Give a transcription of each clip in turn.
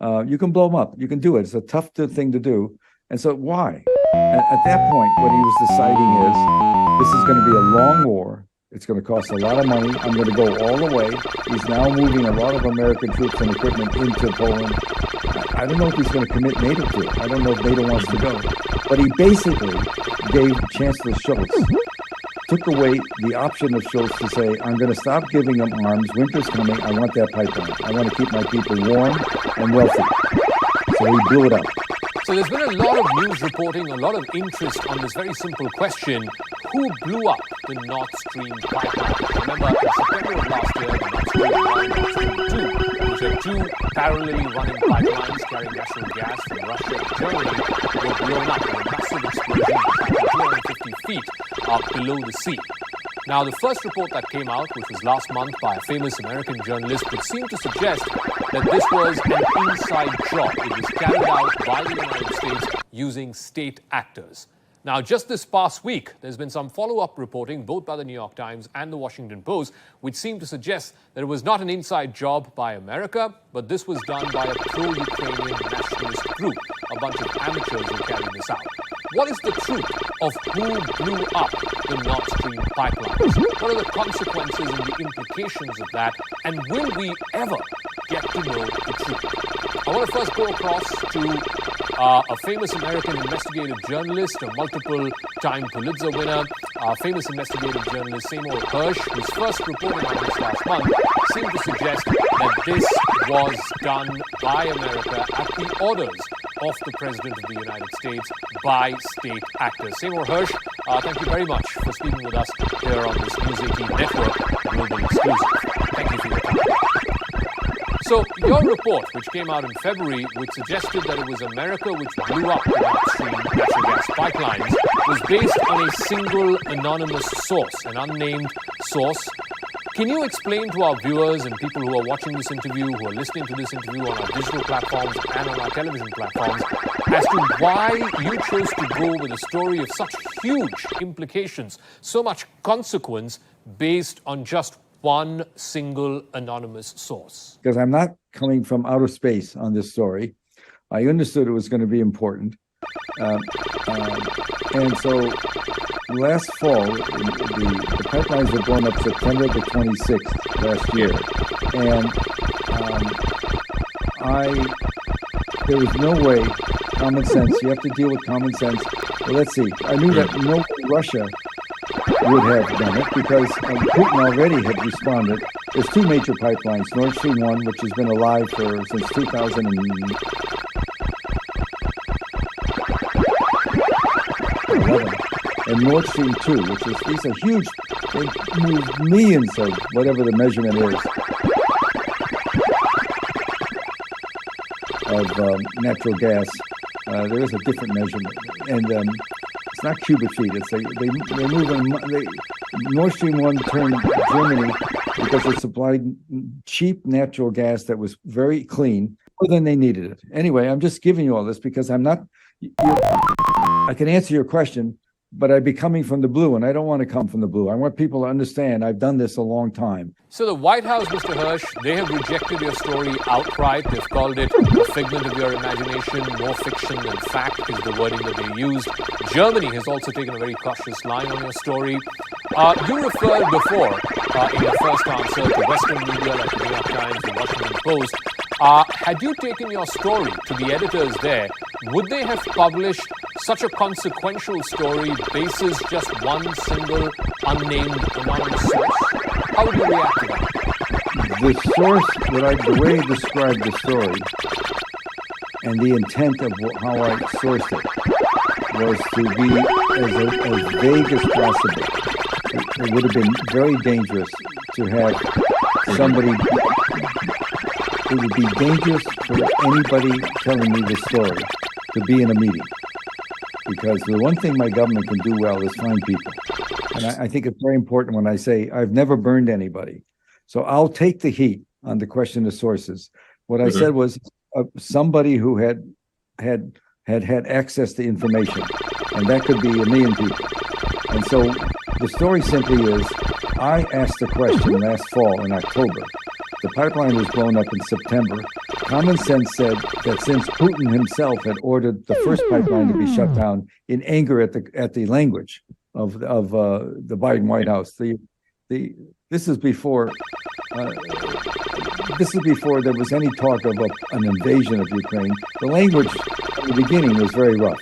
You can blow them up. You can do it. It's a tough thing to do. And so why? And at that point, what he was deciding is, this is going to be a long war. It's going to cost a lot of money. I'm going to go all the way. He's now moving a lot of American troops and equipment into Poland. I don't know if he's going to commit NATO to it. I don't know if NATO wants to go. But he basically gave Chancellor Scholz, took away the option of Scholz to say, I'm going to stop giving them arms. Winter's coming. I want that pipeline. I want to keep my people warm and wealthy. So he blew it up. So there's been a lot of news reporting, a lot of interest on this very simple question: who blew up the Nord Stream pipeline? Remember, in September of last year, the Nord Stream 1 and Nord Stream 2, which are two parallelly running pipelines carrying natural gas from Russia and Germany, were blown up in a massive explosion that happened 250 feet below the sea. Now, the first report that came out, which was last month by a famous American journalist, would seem to suggest that this was an inside job. It was carried out by the United States using state actors. Now, just this past week, there's been some follow-up reporting, both by the New York Times and the Washington Post, which seemed to suggest that it was not an inside job by America, but this was done by a pro-Ukrainian nationalist group, a bunch of amateurs who carried this out. What is the truth of who blew up the Nord Stream pipelines? What are the consequences and the implications of that? And will we ever get to know the truth? I want to first go across to a famous American investigative journalist, a multiple-time Pulitzer winner, famous investigative journalist Seymour Hersh, whose first reporting on this last month seemed to suggest that this was done by America at the orders of the President of the United States by state actors. Seymour Hersh, thank you very much for speaking with us here on this News 18 Network Global Exclusive. Thank you for your time. So, your report, which came out in February, which suggested that it was America which blew up the Nord Stream natural gas pipelines, was based on a single anonymous source, an unnamed source. Can you explain to our viewers and people who are watching this interview, who are listening to this interview on our digital platforms and on our television platforms, as to why you chose to go with a story of such huge implications, so much consequence, based on just one single anonymous source? Because I'm not coming from outer space on this story. I understood it was going to be important. And so last fall, the pipelines were blown up September the 26th last year. And there was no way, common sense, you have to deal with common sense. Well, let's see. I knew that no Russia would have done it because Putin already had responded. There's two major pipelines, Nord Stream 1, which has been alive since 2011, and Nord Stream 2, these are huge, they move millions of whatever the measurement is of natural gas. There is a different measurement, and it's not cubic feet. It's they move Nord Stream 1 turned Germany because it supplied cheap natural gas that was very clean, more than they needed it. Anyway, I'm just giving you all this because I can answer your question, but I'd be coming from the blue, and I don't want to come from the blue. I want people to understand I've done this a long time. So the White House, Mr. Hersh, they have rejected your story outright. They've called it a figment of your imagination, more fiction than fact is the wording that they used. Germany has also taken a very cautious line on your story. You referred before, in your first answer, to Western media like the New York Times, the Washington Post. Had you taken your story to the editors there, would they have published such a consequential story basis just one single unnamed anonymous source? How would you react to that? The source, the way I described the story and the intent of how I sourced it was to be as vague as possible. It would have been very dangerous to have somebody. It would be dangerous for anybody telling me the story to be in a meeting. Because the one thing my government can do well is find people. And I think it's very important when I say I've never burned anybody. So I'll take the heat on the question of sources. What I said was somebody who had access to information, and that could be a million people. And so the story simply is, I asked the question last fall in October. The pipeline was blown up in September. common sense said that since Putin himself had ordered the first pipeline to be shut down in anger at the language of the Biden White House, this is before there was any talk of an invasion of Ukraine. The language in the beginning was very rough,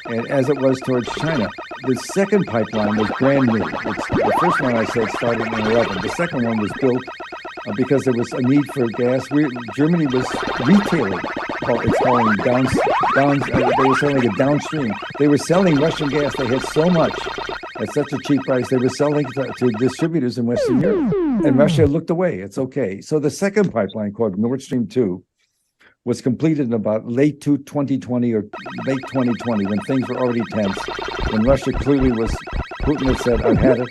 and as it was towards China. The second pipeline was brand new. The first one I said started in 11. The second one was built because there was a need for gas. Germany was retailing. It's calling they were selling it downstream. They were selling Russian gas. They had so much at such a cheap price. They were selling to distributors in Western Europe. And Russia looked away. It's okay. So the second pipeline, called Nord Stream 2, was completed in about late 2020 or late 2020, when things were already tense, when Russia clearly Putin had said, I've had it,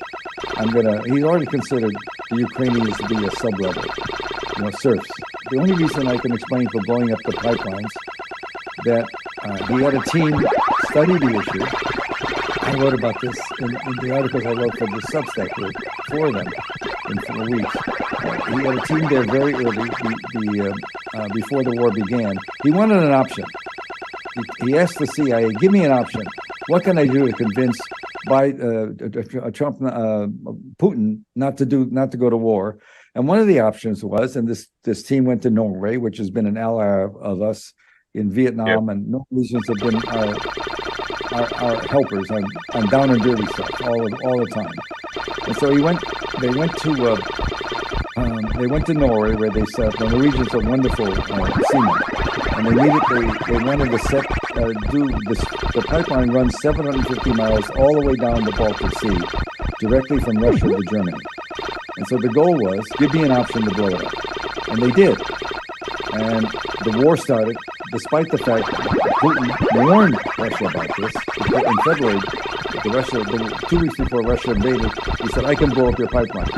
he already considered the Ukrainians to be a sub-level, serfs. The only reason I can explain for blowing up the pipelines, that he had a team study the issue. I wrote about this in the articles I wrote for the Substack group for them in 4 weeks. He had a team there very early, before the war began. He wanted an option. He asked the CIA, give me an option. What can I do to convince Putin not to go to war? And one of the options was, and this team went to Norway, which has been an ally of us in Vietnam, and Norwegians have been our helpers on down and dirty stuff all the time. And so they went to Norway, where they said the Norwegians are wonderful seamen, and they wanted to the pipeline runs 750 miles all the way down the Baltic Sea, directly from Russia to Germany. And so the goal was, give me an option to blow it up. And they did. And the war started, despite the fact that Putin warned Russia about this. In February, 2 weeks before Russia invaded, he said, I can blow up your pipeline,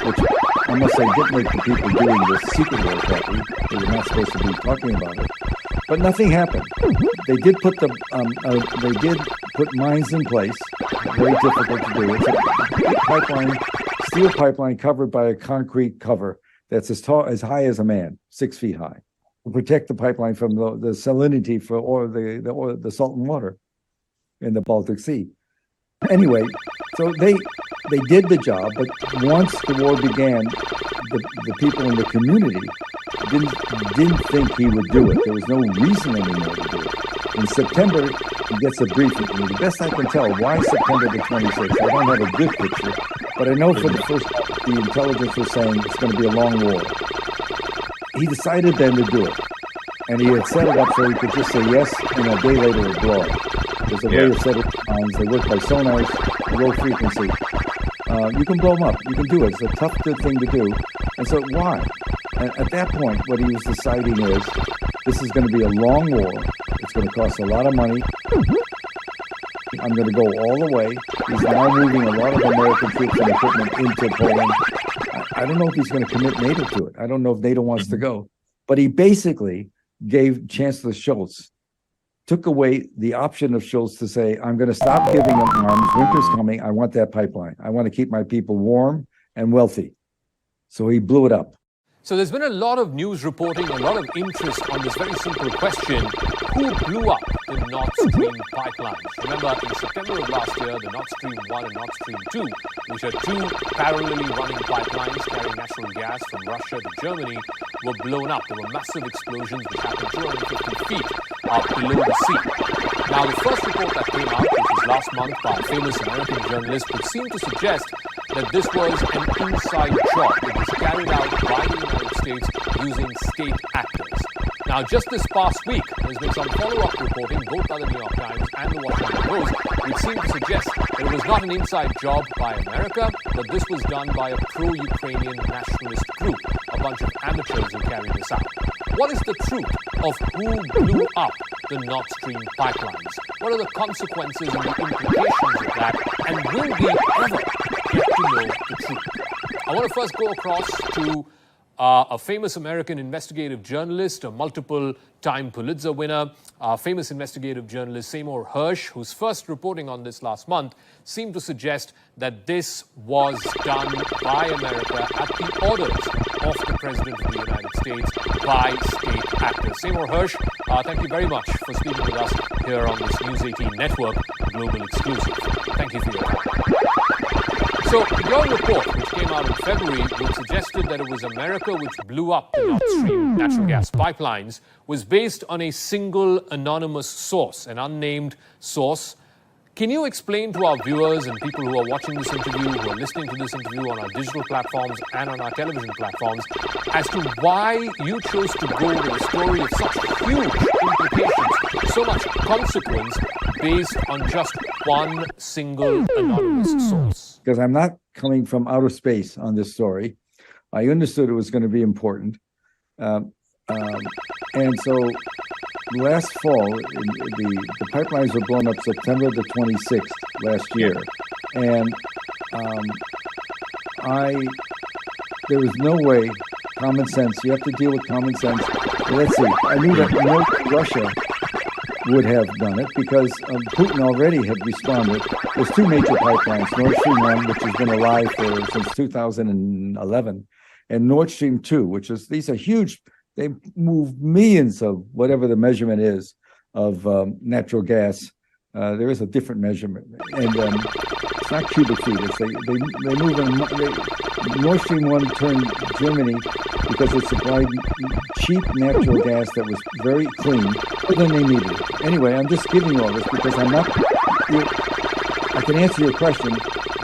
which I must say didn't make the people doing this secret war happy. They were not supposed to be talking about it. But nothing happened. They did put mines in place. Very difficult to do. It's a steel pipeline covered by a concrete cover that's as high as a man, 6 feet high, to protect the pipeline from the salinity the salt and water in the Baltic Sea. Anyway, so they did the job, but once the war began, the people in the community didn't think he would do it. There was no reason anymore to do it. In September, he gets a briefing. The best I can tell, why September the 26th? I don't have a good picture, but I know for the first time, the intelligence was saying it's going to be a long war. He decided then to do it. And he had set it up so he could just say yes, and a day later it would blow up. There's a way to set it up. They work by sonars, low frequency. You can blow them up. You can do it. It's a tough, good thing to do. And so why? And at that point, what he was deciding is, this is going to be a long war. It's going to cost a lot of money. I'm going to go all the way. He's now moving a lot of American troops and equipment into Poland. I don't know if he's going to commit NATO to it. I don't know if NATO wants to go. But he basically gave Chancellor Scholz, took away the option of Scholz to say, I'm going to stop giving them arms. Winter's coming. I want that pipeline. I want to keep my people warm and wealthy. So he blew it up. So there's been a lot of news reporting, a lot of interest on this very simple question: who blew up the Nord Stream pipelines? Remember, in September of last year, the Nord Stream 1 and Nord Stream 2, which are two parallelly running pipelines carrying natural gas from Russia to Germany, were blown up. There were massive explosions which happened 250 feet below the sea. Now, the first report that came out, which was last month by a famous American journalist, would seem to suggest that this was an inside job. It was carried out by the United States using state actors. Now, just this past week, there's been some follow-up reporting, both by the New York Times and the Washington Post, which seem to suggest that it was not an inside job by America, but this was done by a pro-Ukrainian nationalist group, a bunch of amateurs who carried this out. What is the truth of who blew up the Nord Stream pipelines? What are the consequences and the implications of that? And will we ever get to know the truth? I want to first go across to a famous American investigative journalist, a multiple-time Pulitzer winner, famous investigative journalist Seymour Hersh, whose first reporting on this last month seemed to suggest that this was done by America at the orders of the President of the United States by state actors. Seymour Hersh, thank you very much for speaking with us here on this News 18 Network Global Exclusive. Thank you for your time. So, your report, which came out in February, which suggested that it was America which blew up the Nord Stream natural gas pipelines, was based on a single anonymous source, an unnamed source. Can you explain to our viewers and people who are watching this interview, who are listening to this interview on our digital platforms and on our television platforms, as to why you chose to go with a story of such huge implications, so much consequence, based on just one single anonymous source? Because I'm not coming from outer space on this story. I understood it was going to be important. And so last fall, the pipelines were blown up September the 26th last year. And there was no way, common sense, you have to deal with common sense. Let's see, I knew that Russia would have done it because Putin already had responded. There's two major pipelines, Nord Stream 1, which has been alive since 2011, and Nord Stream 2, these are huge. They move millions of whatever the measurement is of natural gas. There is a different measurement, and it's not cubic feet. It's they move Nord Stream 1 turned Germany because it supplied cheap natural gas that was very clean, more than they needed. Anyway, I'm just giving all this because I can answer your question,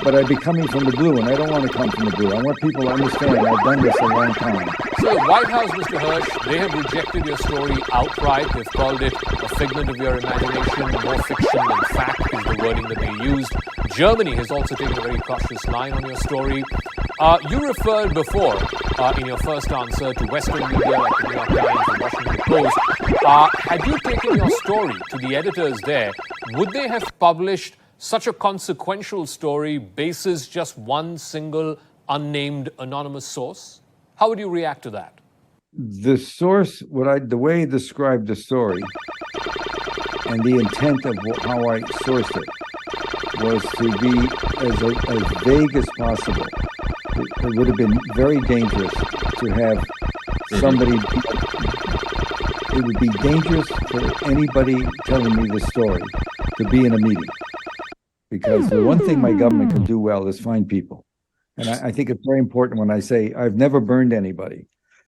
but I'd be coming from the blue, and I don't want to come from the blue. I want people to understand I've done this a long time. So the White House, Mr. Hersh, they have rejected your story outright. They've called it a figment of your imagination. More fiction than fact is the wording that they used. Germany has also taken a very cautious line on your story. You referred before, in your first answer, to Western media like the New York Times and Washington Post. Had you taken your story to the editors there, would they have published such a consequential story basis just one single unnamed anonymous source? How would you react to that? The source, the way I described the story and the intent of how I sourced it was to be as vague as possible. It would have been very dangerous to have somebody. It would be dangerous for anybody telling me the story to be in a meeting. Because the one thing my government can do well is find people. And I think it's very important when I say I've never burned anybody.